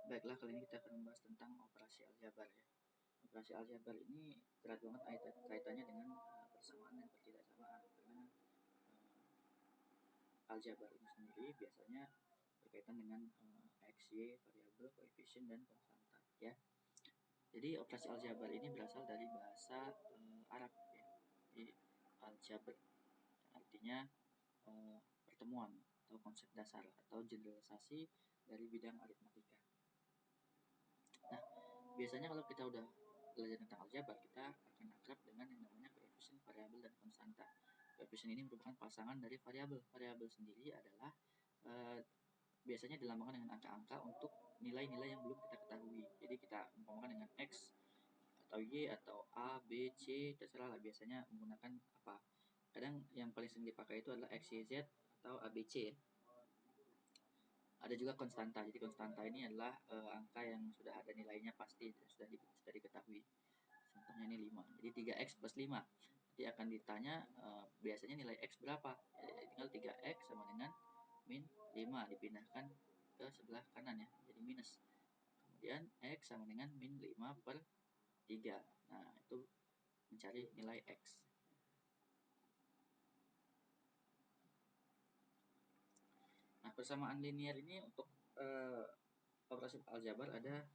Baiklah, kali ini kita akan membahas tentang operasi aljabar ya. Operasi aljabar ini erat banget kaitannya dengan persamaan dan pertidaksamaan karena aljabar ini sendiri biasanya berkaitan dengan x, y, variabel, koefisien dan konstanta ya. Jadi operasi aljabar ini berasal dari bahasa Arab ya. Jadi aljabar artinya pertemuan atau konsep dasar atau generalisasi dari bidang aritmatika. Nah, biasanya kalau kita udah belajar tentang aljabar, kita akan akrab dengan yang namanya koefisien, variabel, dan konstanta. Koefisien ini merupakan pasangan dari variabel. Variabel sendiri adalah biasanya dilambangkan dengan angka-angka untuk nilai-nilai yang belum kita ketahui. Jadi kita umpamakan dengan X atau Y atau A, B, C, terserah lah biasanya menggunakan apa. Kadang yang paling sering dipakai itu adalah X, Y, Z atau A, B, C. Ada juga konstanta. Jadi konstanta ini adalah angka yang sudah ada nilainya pasti dan sudah diketahui. Contohnya ini 5. Jadi 3x plus 5. Jadi akan ditanya biasanya nilai x berapa? Ya, tinggal 3x sama dengan min 5 dipindahkan ke sebelah kanan ya. Jadi minus. Kemudian x sama dengan min 5 per 3. Nah, itu mencari nilai x. Nah, persamaan linear ini untuk operasi aljabar ada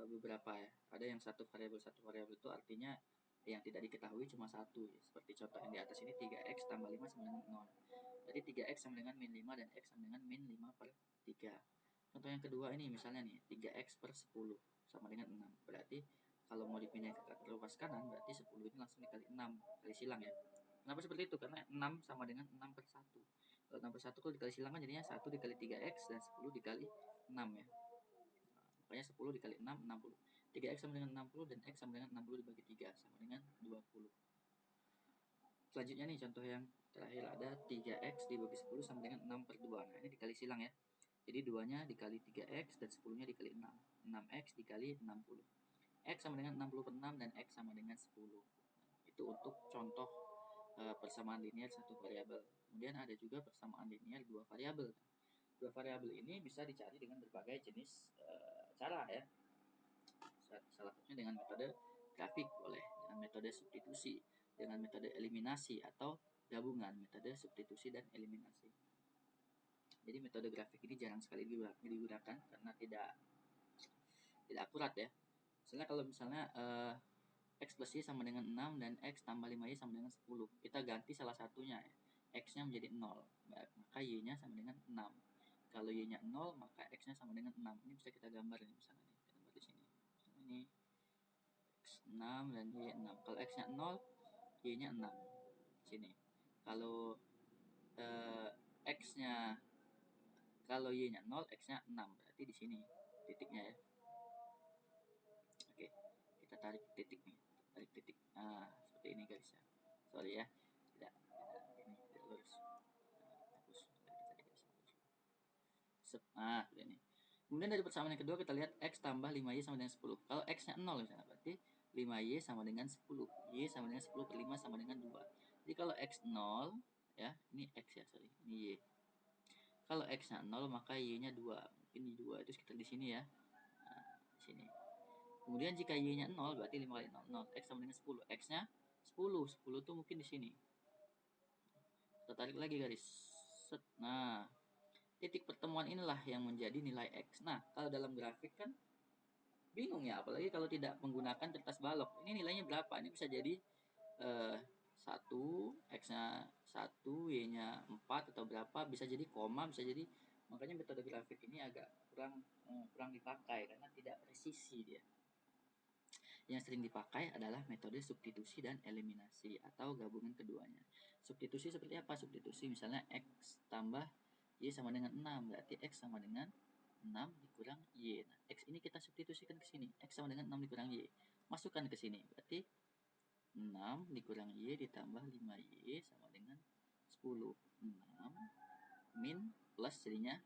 beberapa ya. Ada yang satu variabel itu artinya yang tidak diketahui cuma satu ya. Seperti contoh yang di atas ini 3x tambah 5 sama dengan 0. Jadi 3x sama dengan min 5 dan x sama dengan min 5 per 3. Contoh yang kedua ini misalnya nih 3x per 10 sama dengan 6. Berarti kalau mau dipindah ke ruas kanan berarti 10 ini langsung dikali 6 kali silang ya. Kenapa seperti itu? Karena 6 sama dengan 6 per 1. Kalau 6 per 1 kalau dikali silang kan jadinya 1 dikali 3x dan 10 dikali 6 ya. Makanya 10 dikali 6, 60. 3x sama dengan 60 dan x sama dengan 60 dibagi 3 sama dengan 20. Selanjutnya nih contoh yang terakhir ada 3x dibagi 10 sama dengan 6 per 2. Nah ini dikali silang ya. Jadi 2-nya dikali 3x dan 10-nya dikali 6. 6x dikali 60. X sama dengan 60 per 6 dan x sama dengan 10. Nah, itu untuk contoh persamaan linear satu variabel. Kemudian ada juga persamaan linear dua variabel. Dua variabel ini bisa dicari dengan berbagai jenis cara ya. Salah satunya dengan metode grafik boleh, dengan metode substitusi, dengan metode eliminasi atau gabungan metode substitusi dan eliminasi. Jadi metode grafik ini jarang sekali digunakan karena tidak akurat ya. Misalnya kalau misalnya x plus y sama dengan 6 dan x tambah 5y sama dengan 10. Kita ganti salah satunya ya. X-nya menjadi 0, maka y-nya sama dengan 6. Kalau y-nya 0, maka x-nya sama dengan 6. Ini bisa kita gambar nih misalnya nih. Kita gambar di sini. Misalnya ini x6 dan y6. Kalau x-nya 0, y-nya 6. Sini. Kalau x-nya kalau y-nya 0, x-nya 6. Berarti di sini titiknya ya. Oke. Kita tarik titik nih. Tarik titik. Nah, seperti ini guys ya. Sorry ya. Tidak ini tidak lurus. Hapus. Kita tarik garis hapus. Nah, seperti ini. Kemudian dari persamaan yang kedua kita lihat x tambah 5y sama dengan 10. Kalau x-nya 0 misalnya berarti 5y sama dengan 10. Y sama dengan 10 per 5 sama dengan 2. Jadi kalau x 0 ya, ini x ya, sorry. Ini y. Kalau x-nya 0 maka y-nya 2. Mungkin di 2 itu sekitar di sini ya. Nah, di sini. Kemudian jika y-nya 0 berarti 5 kali 0, 0. X sama dengan 10. X-nya 10. 10 itu mungkin di sini. Kita tarik lagi garis. Set. Nah, titik pertemuan inilah yang menjadi nilai X. Nah, kalau dalam grafik kan bingung ya, apalagi kalau tidak menggunakan kertas balok. Ini nilainya berapa? Ini bisa jadi 1, X-nya 1, Y-nya 4 atau berapa, bisa jadi koma, bisa jadi, makanya metode grafik ini agak kurang dipakai karena tidak presisi dia. Yang sering dipakai adalah metode substitusi dan eliminasi atau gabungan keduanya. Substitusi seperti apa? Substitusi misalnya X tambah Y sama dengan 6, berarti X sama dengan 6 dikurang Y. Nah, X ini kita substitusikan ke sini. X sama dengan 6 dikurang Y. Masukkan ke sini. Berarti 6 dikurang Y ditambah 5Y sama dengan 10. 6 min plus jadinya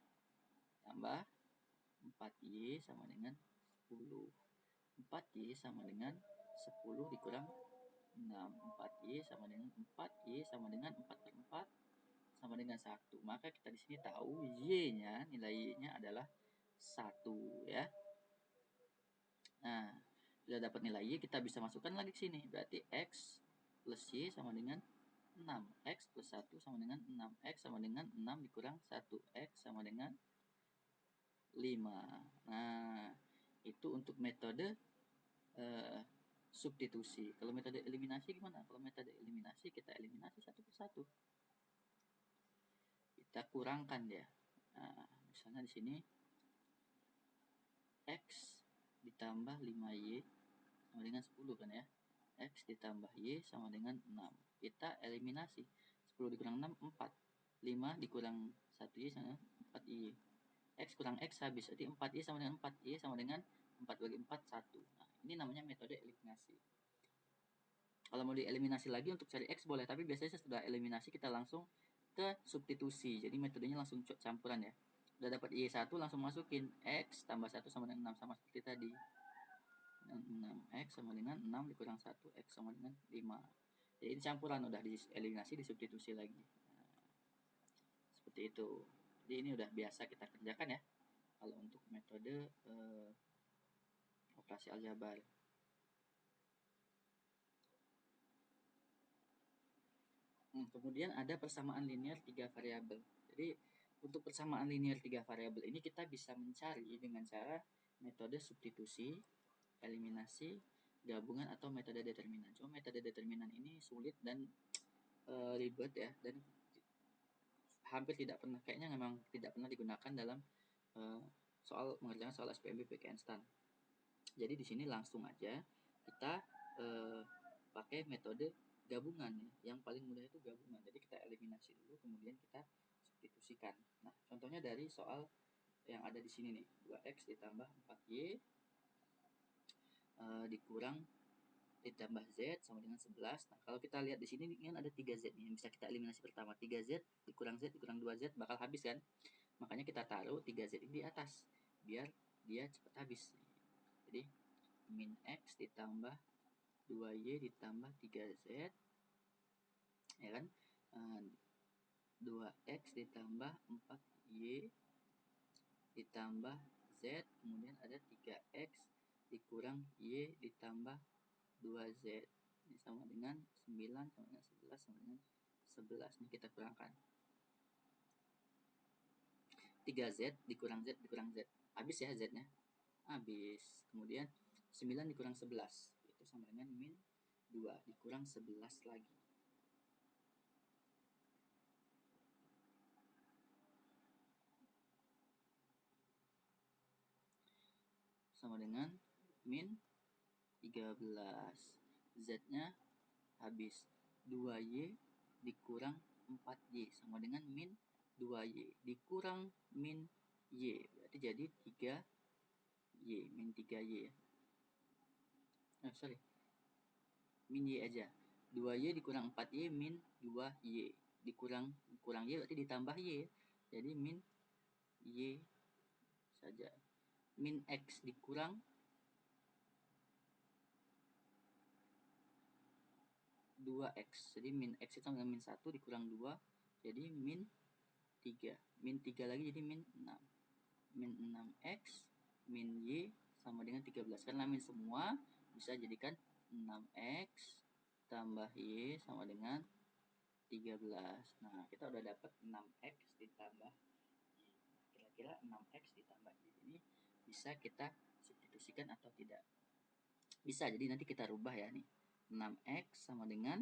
tambah 4Y sama dengan 10. 4Y sama dengan 10 dikurang 6. 4Y sama dengan 4Y sama dengan 4 per 4 sama dengan 1. Maka kita di sini tahu Y-nya, nilai Y-nya adalah 1 ya. Nah, sudah dapat nilai Y, kita bisa masukkan lagi ke sini. Berarti X plus Y sama dengan 6. X plus 1 sama dengan 6. X sama dengan 6 dikurang 1. X sama dengan 5. Nah, itu untuk metode substitusi. Kalau metode eliminasi gimana? Kalau metode eliminasi kita eliminasi satu persatu. Kita kurangkan dia. Nah, misalnya di sini X ditambah 5Y sama dengan 10 kan ya. X ditambah Y sama dengan 6. Kita eliminasi. 10 dikurang 6, 4. 5 dikurang 1Y sama 4Y. X kurang X habis. Jadi 4Y sama dengan 4Y sama dengan 4 bagi 4, 1. Nah, ini namanya metode eliminasi. Kalau mau dieliminasi lagi untuk cari X boleh. Tapi biasanya setelah eliminasi kita langsung ke substitusi. Jadi metodenya langsung campuran ya. Udah dapat Y1 langsung masukin. X tambah 1 sama dengan 6. Sama seperti tadi. 6X sama dengan 6 dikurang 1, X sama dengan 5. Jadi ini campuran, udah dieliminasi, disubstitusi lagi. Nah, seperti itu. Jadi ini udah biasa kita kerjakan ya. Kalau untuk metode operasi aljabar. Kemudian ada persamaan linear 3 variabel. Jadi untuk persamaan linear 3 variabel ini kita bisa mencari dengan cara metode substitusi, eliminasi, gabungan atau metode determinan. Cuma metode determinan ini sulit dan ribet ya, dan hampir tidak pernah, kayaknya memang tidak pernah digunakan dalam soal mengerjakan soal SPMB PK instan. Jadi di sini langsung aja kita pakai metode gabungan ya. Yang paling mudah itu gabungan. Jadi kita eliminasi dulu, kemudian kita substitusikan. Nah, contohnya dari soal yang ada di sini nih, 2x ditambah 4y dikurang ditambah z sama dengan 11. Nah, kalau kita lihat di sini kan ada 3z nih yang bisa kita eliminasi pertama. 3z dikurang 2z bakal habis kan? Makanya kita taruh 3z ini di atas biar dia cepat habis. Jadi min x ditambah 2y ditambah 3z ya kan? 2x ditambah 4y ditambah z, kemudian ada 3x dikurang y ditambah 2z. Ini sama dengan 9 sama dengan 11 sama dengan 11. Ini kita kurangkan. 3z dikurang z dikurang z. Habis ya z-nya. Habis. Kemudian 9 dikurang 11. Itu sama dengan min 2 dikurang 11 lagi. Sama dengan min 13. Z-nya habis. 2y dikurang 4y sama dengan min 2y dikurang min y. Berarti jadi 3y, min 3y. Sorry. Min y aja. 2y dikurang 4y min 2y. Dikurang y berarti ditambah y. Jadi min y saja. Min x dikurang 2x. Jadi min x itu sama dengan min 1 dikurang 2. Jadi min 3. Min 3 lagi jadi min 6. Min 6x min y sama dengan 13. Karena min semua bisa jadikan 6x tambah y sama dengan 13. Nah, kita udah dapat 6x ditambah y. Kira-kira 6x ditambah y ini bisa kita substitusikan atau tidak? Bisa, jadi nanti kita rubah ya nih. 6x sama dengan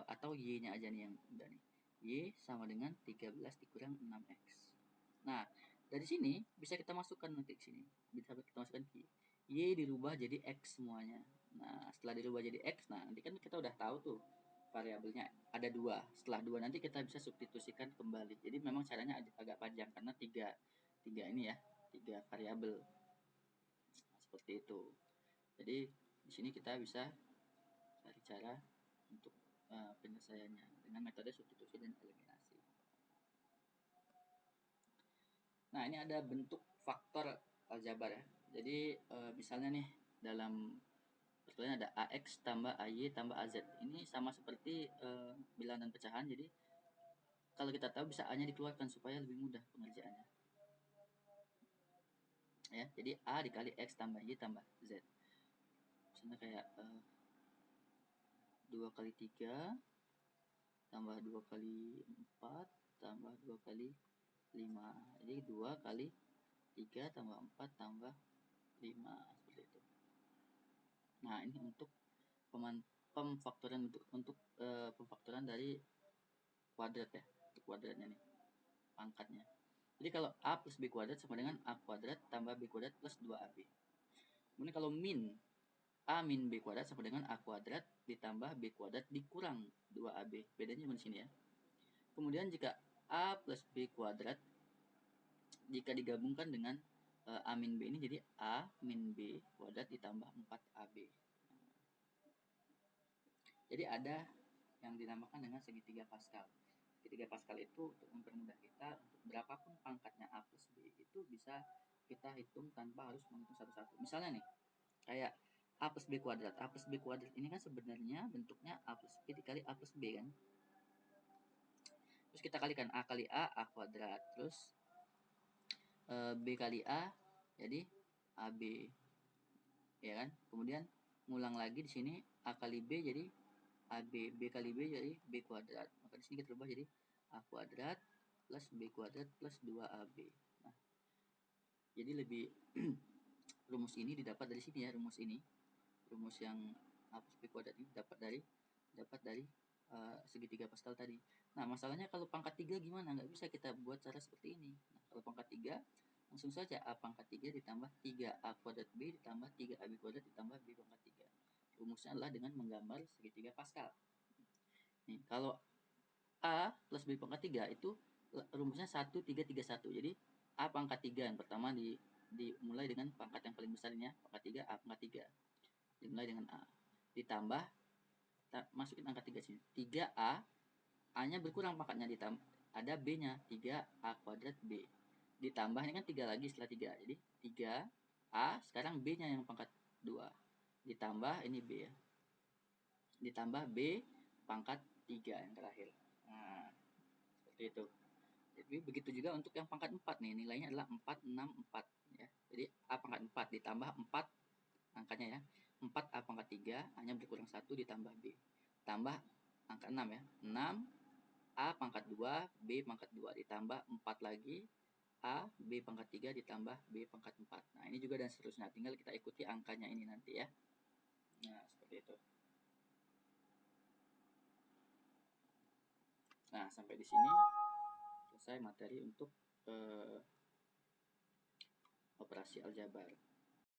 atau y-nya aja nih yang udah nih. Y sama dengan 13 dikurang 6x. Nah, dari sini bisa kita masukkan nanti ke sini. Bisa kita masukkan y. Y dirubah jadi x semuanya. Nah, setelah dirubah jadi x, nah nanti kan kita udah tahu tuh variabelnya ada 2. Setelah 2 nanti kita bisa substitusikan kembali. Jadi memang caranya agak panjang karena 3 ini ya, 3 variabel. Nah, seperti itu. Jadi di sini kita bisa cari cara untuk penyelesaiannya dengan metode substitusi dan eliminasi. Nah, ini ada bentuk faktor aljabar ya. Jadi misalnya nih dalam pertanyaan ada AX tambah AY tambah AZ. Ini sama seperti bilangan dan pecahan. Jadi kalau kita tahu bisa A-nya dikeluarkan supaya lebih mudah pengerjaannya. ya. Jadi A dikali X tambah Y tambah Z. Misalnya kayak 2 kali 3 tambah 2 kali 4 tambah 2 kali 5. Jadi 2 kali 3 tambah 4 tambah 5, seperti itu. Nah, ini untuk pemfaktoran pemfaktoran dari kuadrat ya, untuk kuadratnya nih, pangkatnya. Jadi kalau A plus B kuadrat sama dengan A kuadrat tambah B kuadrat plus 2AB. Kemudian kalau min A min B kuadrat sama dengan A kuadrat ditambah B kuadrat dikurang 2AB. Bedanya di sini ya. Kemudian jika A plus B kuadrat jika digabungkan dengan A min B ini jadi A min B kuadrat ditambah 4AB. Jadi ada yang dinamakan dengan segitiga Pascal. Segitiga Pascal itu untuk mempermudah kita untuk berapapun pangkatnya A plus B itu bisa kita hitung tanpa harus menghitung satu-satu. Misalnya nih, kayak A plus B kuadrat. A plus B kuadrat ini kan sebenarnya bentuknya A plus B dikali A plus B kan. Terus kita kalikan A kali A kuadrat. Terus B kali A jadi AB. Ya kan? Kemudian ngulang lagi di sini A kali B jadi AB, B kali B jadi B kuadrat. Maka di sini kita ubah jadi A kuadrat plus B kuadrat plus 2AB. Nah, jadi lebih rumus ini didapat dari sini ya, rumus ini. Rumus yang A plus B kuadrat ini dapat dari segitiga Pascal tadi. Nah, masalahnya kalau pangkat 3 gimana? Nggak bisa kita buat cara seperti ini. Nah, kalau pangkat 3 langsung saja A pangkat 3 ditambah 3A kuadrat B ditambah 3AB kuadrat ditambah B pangkat 3. Rumusnya adalah dengan menggambar segitiga Pascal. Nih, kalau A plus B pangkat 3 itu rumusnya 1, 3, 3, 1. Jadi A pangkat 3 yang pertama dimulai dengan pangkat yang paling besarnya, pangkat 3, A pangkat 3. Dimulai dengan A. Ditambah, kita masukin angka 3 sini. 3A, A-nya berkurang pangkatnya, ada B-nya, 3A kuadrat B. Ditambah, ini kan 3 lagi setelah 3. Jadi 3A, sekarang B-nya yang pangkat 2. Ditambah, ini B ya. Ditambah B pangkat 3 yang terakhir. Nah, seperti itu. Jadi begitu juga untuk yang pangkat 4 nih, nilainya adalah 4, 6, 4 ya. Jadi A pangkat 4 ditambah 4 angkanya ya. 4 A pangkat 3 hanya berkurang 1 ditambah B. Tambah angka 6 ya. 6 A pangkat 2 B pangkat 2 ditambah 4 lagi A B pangkat 3 ditambah B pangkat 4. Nah, ini juga dan seterusnya. Tinggal kita ikuti angkanya ini nanti ya. Nah, seperti itu. Nah, sampai di sini selesai materi untuk operasi aljabar.